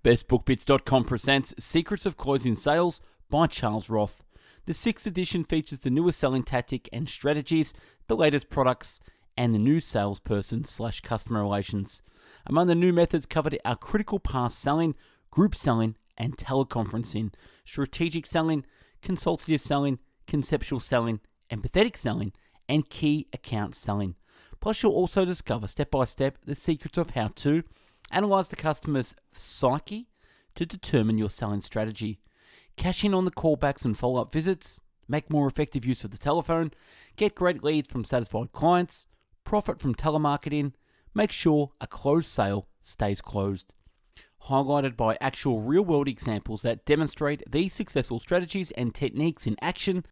BestBookBits.com presents Secrets of Closing Sales by Charles Roth. The 6th edition features the newest selling tactic and strategies, the latest products, and the new salesperson/customer relations. Among the new methods covered are critical path selling, group selling, and teleconferencing, strategic selling, consultative selling, conceptual selling, empathetic selling, and key account selling. Plus, you'll also discover step-by-step the secrets of how to analyze the customer's psyche to determine your selling strategy, cash in on the callbacks and follow-up visits, make more effective use of the telephone, get great leads from satisfied clients, profit from telemarketing, make sure a closed sale stays closed. Highlighted by actual real-world examples that demonstrate these successful strategies and techniques in action,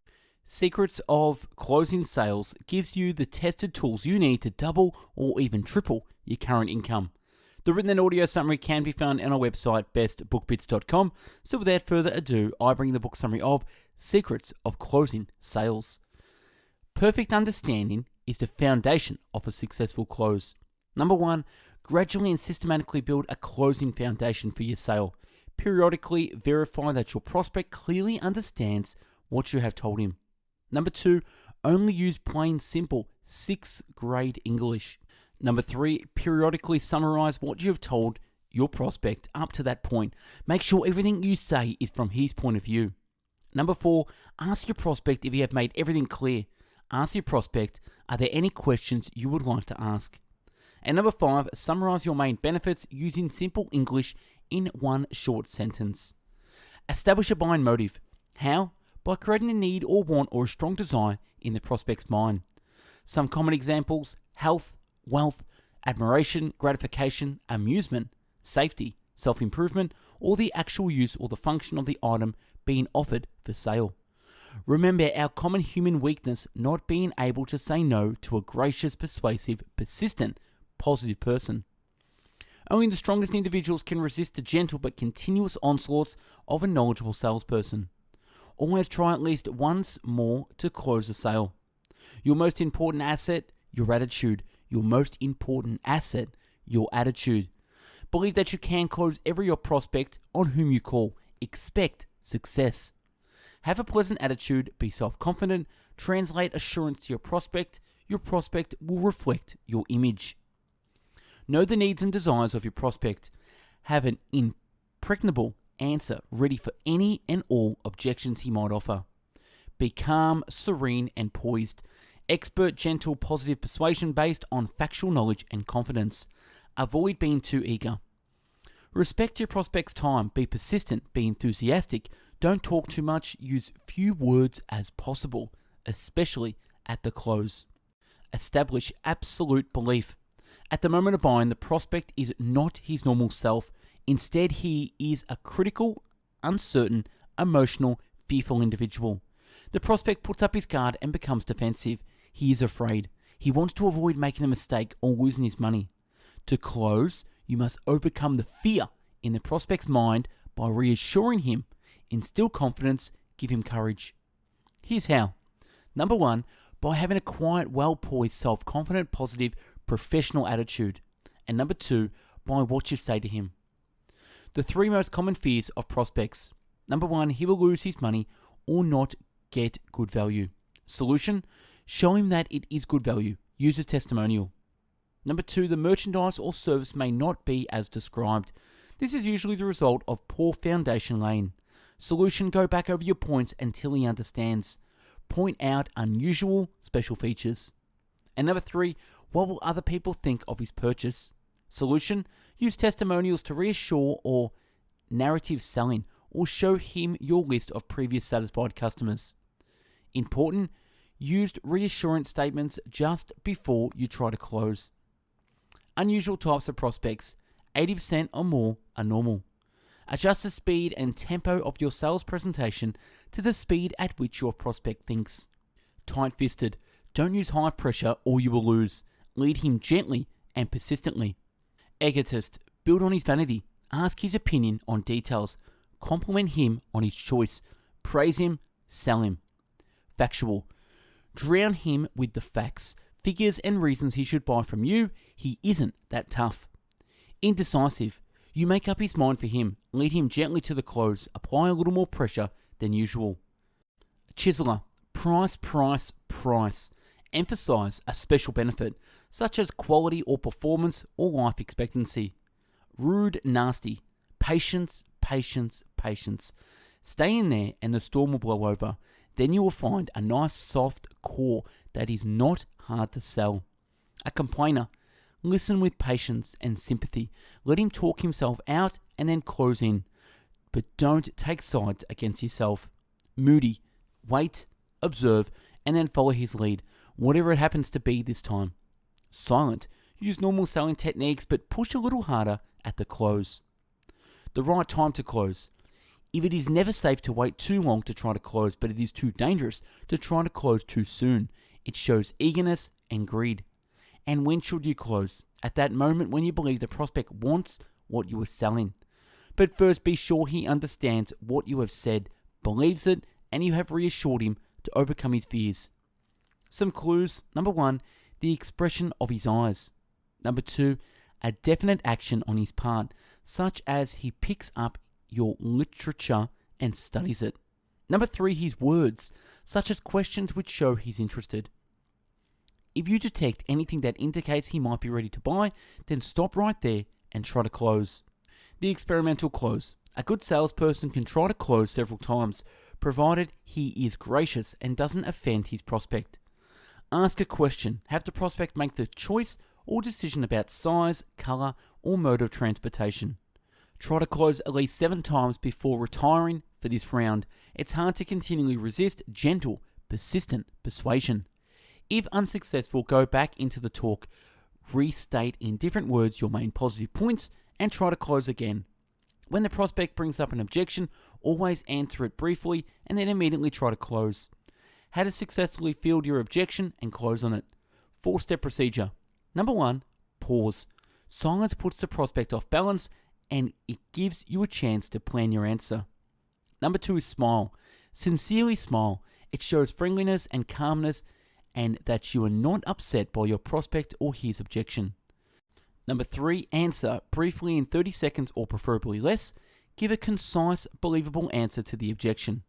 Secrets of Closing Sales gives you the tested tools you need to double or even triple your current income. The written and audio summary can be found on our website, bestbookbits.com. So without further ado, I bring the book summary of Secrets of Closing Sales. Perfect understanding is the foundation of a successful close. Number 1, gradually and systematically build a closing foundation for your sale. Periodically verify that your prospect clearly understands what you have told him. Number 2, only use plain simple 6th grade English. Number 3, periodically summarize what you have told your prospect up to that point. Make sure everything you say is from his point of view. Number 4, ask your prospect if you have made everything clear. Ask your prospect, are there any questions you would like to ask? And number 5, summarize your main benefits using simple English in one short sentence. Establish a buying motive. How? By creating a need or want or a strong desire in the prospect's mind. Some common examples: health, wealth, admiration, gratification, amusement, safety, self-improvement, or the actual use or the function of the item being offered for sale. Remember our common human weakness, not being able to say no to a gracious, persuasive, persistent, positive person. Only the strongest individuals can resist the gentle but continuous onslaughts of a knowledgeable salesperson. Always try at least once more to close a sale. Your most important asset, your attitude. Your most important asset, your attitude. Believe that you can close every prospect on whom you call. Expect success. Have a pleasant attitude, be self-confident, translate assurance to your prospect will reflect your image. Know the needs and desires of your prospect. Have an impregnable answer ready for any and all objections he might offer. Be calm, serene, and poised. Expert, gentle, positive persuasion based on factual knowledge and confidence. Avoid being too eager. Respect your prospect's time. Be persistent. Be enthusiastic. Don't talk too much. Use few words as possible, especially at the close. Establish absolute belief. At the moment of buying, the prospect is not his normal self. Instead, he is a critical, uncertain, emotional, fearful individual. The prospect puts up his guard and becomes defensive. He is afraid. He wants to avoid making a mistake or losing his money. To close, you must overcome the fear in the prospect's mind by reassuring him, instill confidence, give him courage. Here's how. Number 1, by having a quiet, well-poised, self-confident, positive, professional attitude. And number 2, by what you say to him. The 3 most common fears of prospects. Number 1, he will lose his money or not get good value. Solution: show him that it is good value. Use a testimonial. Number 2, the merchandise or service may not be as described. This is usually the result of poor foundation laying. Solution: go back over your points until he understands. Point out unusual special features. And number 3, what will other people think of his purchase? Solution: use testimonials to reassure or narrative selling, or show him your list of previous satisfied customers. Important: used reassurance statements just before you try to close. Unusual types of prospects. 80% or more are normal. Adjust the speed and tempo of your sales presentation to the speed at which your prospect thinks. Tight-fisted. Don't use high pressure or you will lose. Lead him gently and persistently. Egotist. Build on his vanity. Ask his opinion on details. Compliment him on his choice. Praise him. Sell him. Factual. Drown him with the facts, figures, and reasons he should buy from you. He isn't that tough. Indecisive. You make up his mind for him, lead him gently to the close, apply a little more pressure than usual. Chiseler, price, price, price. Emphasize a special benefit, such as quality or performance or life expectancy. Rude, nasty. Patience, patience, patience. Stay in there and the storm will blow over. Then you will find a nice soft core that is not hard to sell. A complainer. Listen with patience and sympathy. Let him talk himself out and then close in. But don't take sides against yourself. Moody. Wait, observe, and then follow his lead, whatever it happens to be this time. Silent. Use normal selling techniques, but push a little harder at the close. The right time to close. If it is never safe to wait too long to try to close, but it is too dangerous to try to close too soon, it shows eagerness and greed. And when should you close? At that moment when you believe the prospect wants what you are selling. But first be sure he understands what you have said, believes it, and you have reassured him to overcome his fears. Some clues. Number 1, the expression of his eyes. Number 2, a definite action on his part, such as he picks up your literature and studies it. Number 3, his words, such as questions which show he's interested. If you detect anything that indicates he might be ready to buy, then stop right there and try to close. The experimental close. A good salesperson can try to close several times, provided he is gracious and doesn't offend his prospect. Ask a question. Have the prospect make the choice or decision about size, color, or mode of transportation. Try to close at least 7 times before retiring for this round. It's hard to continually resist gentle, persistent persuasion. If unsuccessful, go back into the talk, restate in different words your main positive points, and try to close again. When the prospect brings up an objection, always answer it briefly and then immediately try to close. How to successfully field your objection and close on it. 4-step procedure. Number 1, pause. Silence puts the prospect off balance and it gives you a chance to plan your answer. Number 2 is smile. Sincerely smile. It shows friendliness and calmness and that you are not upset by your prospect or his objection. Number 3, answer briefly in 30 seconds or preferably less. Give a concise, believable answer to the objection.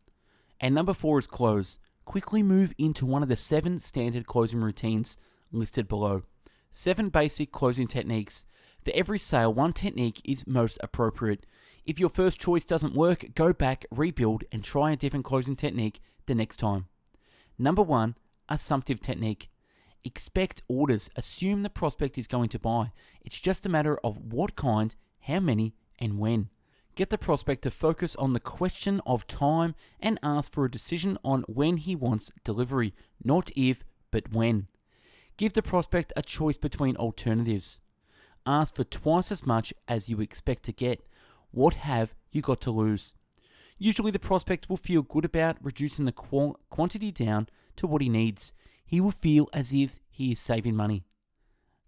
And number 4 is close. Quickly move into one of the 7 standard closing routines listed below. 7 basic closing techniques. For every sale, one technique is most appropriate. If your first choice doesn't work, go back, rebuild, and try a different closing technique the next time. Number 1, assumptive technique. Expect orders. Assume the prospect is going to buy. It's just a matter of what kind, how many, and when. Get the prospect to focus on the question of time and ask for a decision on when he wants delivery, not if, but when. Give the prospect a choice between alternatives. Ask for twice as much as you expect to get. What have you got to lose? Usually the prospect will feel good about reducing the quantity down to what he needs. He will feel as if he is saving money.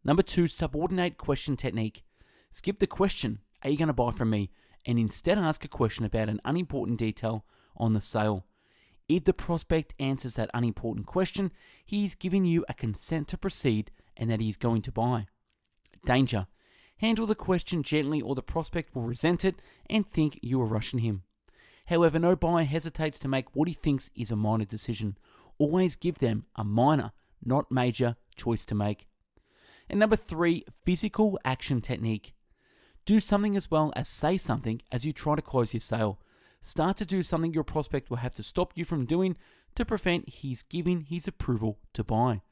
Number 2, subordinate question technique. Skip the question, are you going to buy from me? And instead ask a question about an unimportant detail on the sale. If the prospect answers that unimportant question, he is giving you a consent to proceed and that he is going to buy. Danger. Handle the question gently or the prospect will resent it and think you are rushing him. However, no buyer hesitates to make what he thinks is a minor decision. Always give them a minor, not major, choice to make. And number 3, physical action technique. Do something as well as say something as you try to close your sale. Start to do something your prospect will have to stop you from doing to prevent his giving his approval to buy.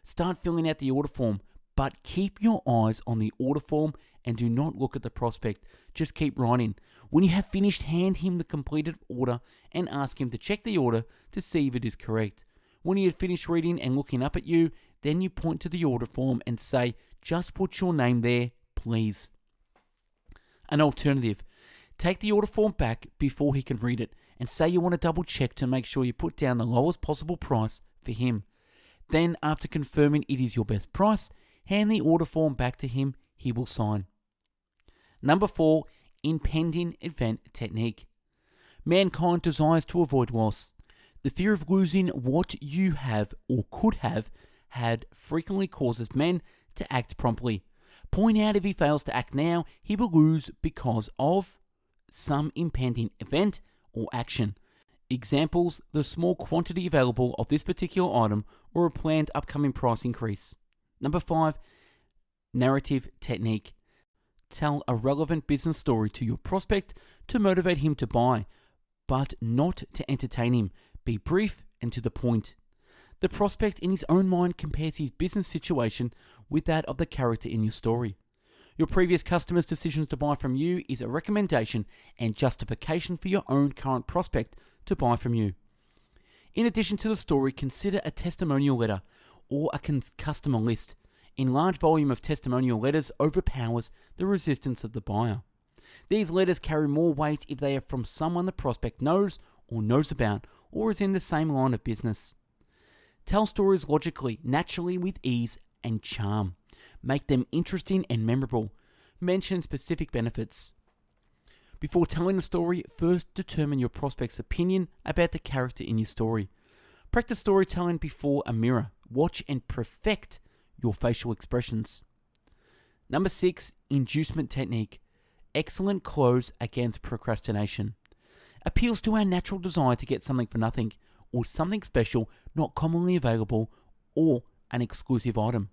Start filling out the order form, but keep your eyes on the order form and do not look at the prospect. Just keep writing. When you have finished, hand him the completed order and ask him to check the order to see if it is correct. When he had finished reading and looking up at you, then you point to the order form and say, just put your name there, please. An alternative. Take the order form back before he can read it and say you want to double check to make sure you put down the lowest possible price for him. Then, after confirming it is your best price, hand the order form back to him, he will sign. Number 4, impending event technique. Mankind desires to avoid loss. The fear of losing what you have or could have had frequently causes men to act promptly. Point out if he fails to act now, he will lose because of some impending event or action. Examples: the small quantity available of this particular item or a planned upcoming price increase. Number 5, narrative technique. Tell a relevant business story to your prospect to motivate him to buy, but not to entertain him. Be brief and to the point. The prospect in his own mind compares his business situation with that of the character in your story. Your previous customer's decisions to buy from you is a recommendation and justification for your own current prospect to buy from you. In addition to the story, consider a testimonial letter or a customer list. In large volume of testimonial letters overpowers the resistance of the buyer. These letters carry more weight if they are from someone the prospect knows or knows about or is in the same line of business. Tell stories logically, naturally, with ease and charm. Make them interesting and memorable. Mention specific benefits. Before telling the story, first determine your prospect's opinion about the character in your story. Practice storytelling before a mirror. Watch and perfect your facial expressions. Number 6, inducement technique. Excellent close against procrastination. Appeals to our natural desire to get something for nothing, or something special not commonly available, or an exclusive item.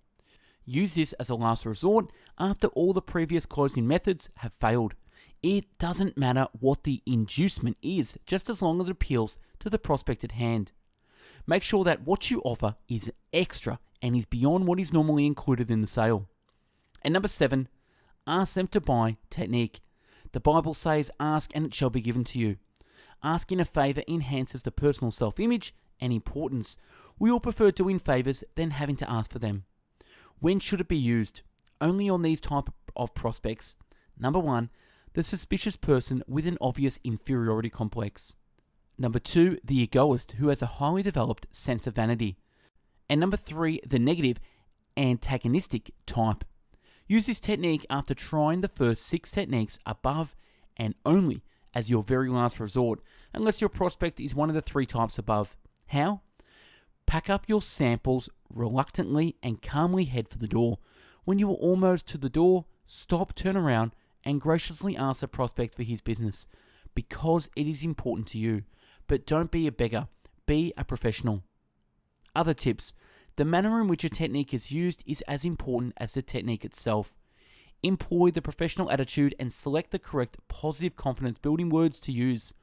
Use this as a last resort after all the previous closing methods have failed. It doesn't matter what the inducement is, just as long as it appeals to the prospect at hand. Make sure that what you offer is extra and is beyond what is normally included in the sale. And number 7, ask them to buy technique. The Bible says, ask and it shall be given to you. Asking a favor enhances the personal self-image and importance. We all prefer doing favors than having to ask for them. When should it be used? Only on these type of prospects. Number 1, the suspicious person with an obvious inferiority complex. Number 2, the egoist who has a highly developed sense of vanity. And number 3, the negative, antagonistic type. Use this technique after trying the first 6 techniques above and only as your very last resort, unless your prospect is one of the 3 types above. How? Pack up your samples reluctantly and calmly head for the door. When you are almost to the door, stop, turn around, and graciously ask the prospect for his business, because it is important to you. But don't be a beggar, be a professional. Other tips. The manner in which a technique is used is as important as the technique itself. Employ the professional attitude and select the correct positive confidence building words to use.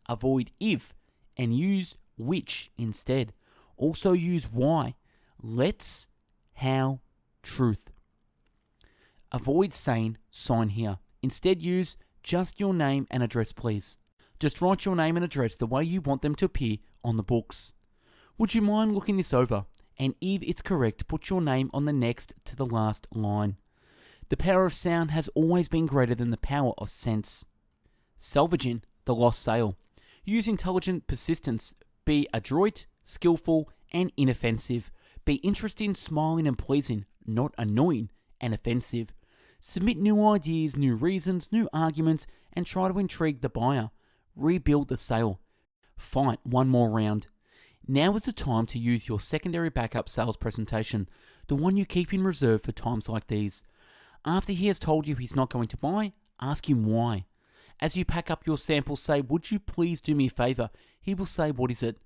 Avoid if and use which instead. Also use why, let's, how, truth. Avoid saying sign here. Instead use just your name and address, please. Just write your name and address the way you want them to appear on the books. Would you mind looking this over? And if it's correct, put your name on the next to the last line. The power of sound has always been greater than the power of sense. Salvaging the lost sale. Use intelligent persistence. Be adroit, skillful, and inoffensive. Be interesting, smiling, and pleasing, not annoying and offensive. Submit new ideas, new reasons, new arguments, and try to intrigue the buyer. Rebuild the sale. Fight one more round. Now is the time to use your secondary backup sales presentation, the one you keep in reserve for times like these. After he has told you he's not going to buy, ask him why. As you pack up your samples, say, would you please do me a favor? He will say, what is it?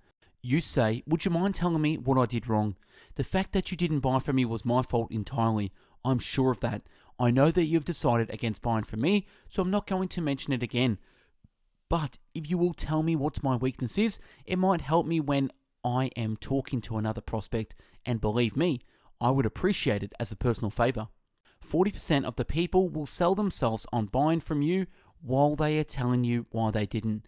You say, would you mind telling me what I did wrong? The fact that you didn't buy from me was my fault entirely. I'm sure of that. I know that you've decided against buying from me, so I'm not going to mention it again. But if you will tell me what my weakness is, it might help me when I am talking to another prospect, and believe me, I would appreciate it as a personal favor. 40% of the people will sell themselves on buying from you while they are telling you why they didn't.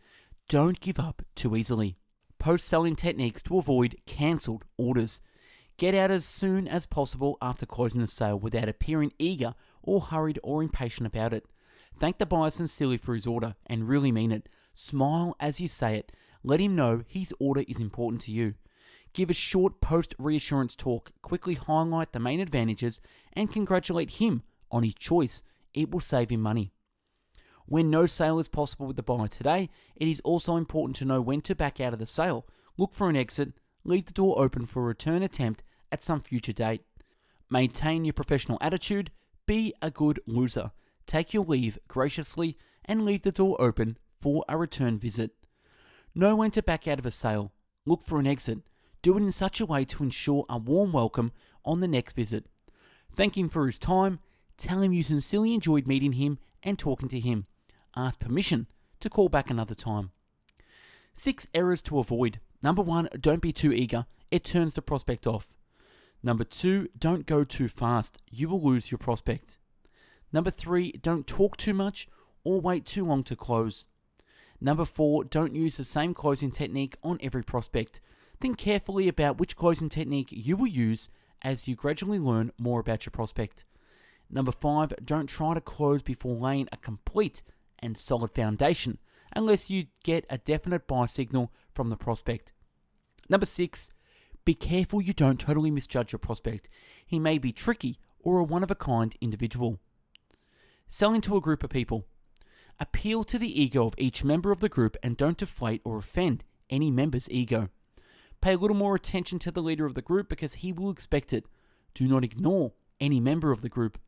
Don't give up too easily. Post-selling techniques to avoid cancelled orders. Get out as soon as possible after closing the sale without appearing eager or hurried or impatient about it. Thank the buyer sincerely for his order and really mean it. Smile as you say it. Let him know his order is important to you. Give a short post-reassurance talk. Quickly highlight the main advantages and congratulate him on his choice. It will save him money. When no sale is possible with the buyer today, it is also important to know when to back out of the sale. Look for an exit. Leave the door open for a return attempt at some future date. Maintain your professional attitude. Be a good loser. Take your leave graciously and leave the door open for a return visit. Know when to back out of a sale. Look for an exit. Do it in such a way to ensure a warm welcome on the next visit. Thank him for his time. Tell him you sincerely enjoyed meeting him and talking to him. Ask permission to call back another time. 6 errors to avoid. Number 1, don't be too eager. It turns the prospect off. Number 2, don't go too fast. You will lose your prospect. Number 3, don't talk too much or wait too long to close. Number 4, don't use the same closing technique on every prospect. Think carefully about which closing technique you will use as you gradually learn more about your prospect. Number 5, don't try to close before laying a complete and solid foundation unless you get a definite buy signal from the prospect. Number 6, be careful you don't totally misjudge your prospect. He may be tricky or a one-of-a-kind individual. Selling to a group of people. Appeal to the ego of each member of the group and don't deflate or offend any member's ego. Pay a little more attention to the leader of the group because he will expect it. Do not ignore any member of the group.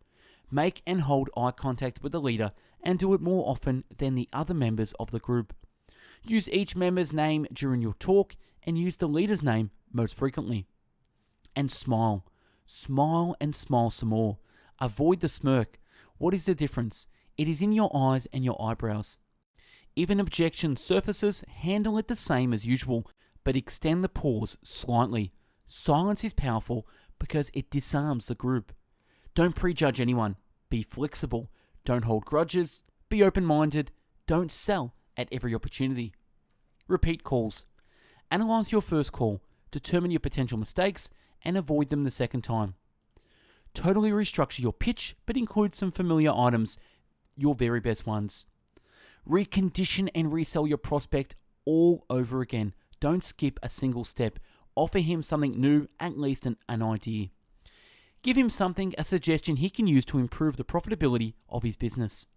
Make and hold eye contact with the leader and do it more often than the other members of the group. Use each member's name during your talk and use the leader's name most frequently. And smile. Smile and smile some more. Avoid the smirk. What is the difference? It is in your eyes and your eyebrows. If an objection surfaces, handle it the same as usual, but extend the pause slightly. Silence is powerful because it disarms the group. Don't prejudge anyone. Be flexible. Don't hold grudges. Be open-minded. Don't sell at every opportunity. Repeat calls. Analyze your first call. Determine your potential mistakes and avoid them the second time. Totally restructure your pitch, but include some familiar items, your very best ones. Recondition and resell your prospect all over again. Don't skip a single step. Offer him something new, at least an idea. Give him something, a suggestion he can use to improve the profitability of his business.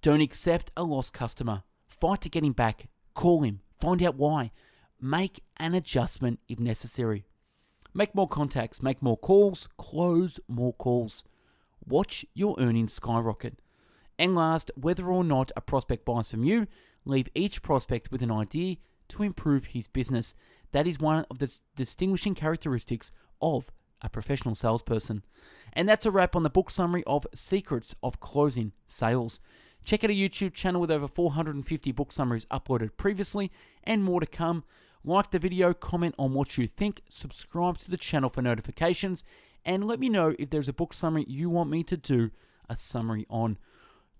Don't accept a lost customer. Fight to get him back. Call him. Find out why. Make an adjustment if necessary. Make more contacts. Make more calls. Close more calls. Watch your earnings skyrocket. And last, whether or not a prospect buys from you, leave each prospect with an idea to improve his business. That is one of the distinguishing characteristics of a professional salesperson. And that's a wrap on the book summary of Secrets of Closing Sales. Check out our YouTube channel with over 450 book summaries uploaded previously and more to come. Like the video, comment on what you think, subscribe to the channel for notifications, and let me know if there's a book summary you want me to do a summary on.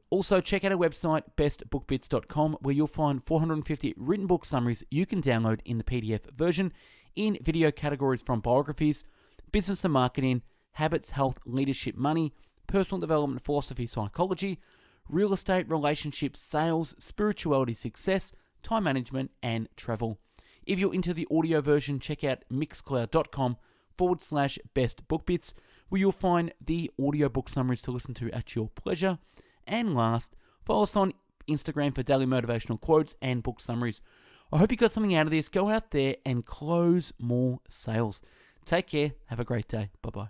Also, check out our website, bestbookbits.com, where you'll find 450 written book summaries you can download in the PDF version in video categories from biographies, business and marketing, habits, health, leadership, money, personal development, philosophy, psychology, real estate, relationships, sales, spirituality, success, time management, and travel. If you're into the audio version, check out mixcloud.com/bestbookbits, where you'll find the audiobook summaries to listen to at your pleasure. And last, follow us on Instagram for daily motivational quotes and book summaries. I hope you got something out of this. Go out there and close more sales. Take care. Have a great day. Bye-bye.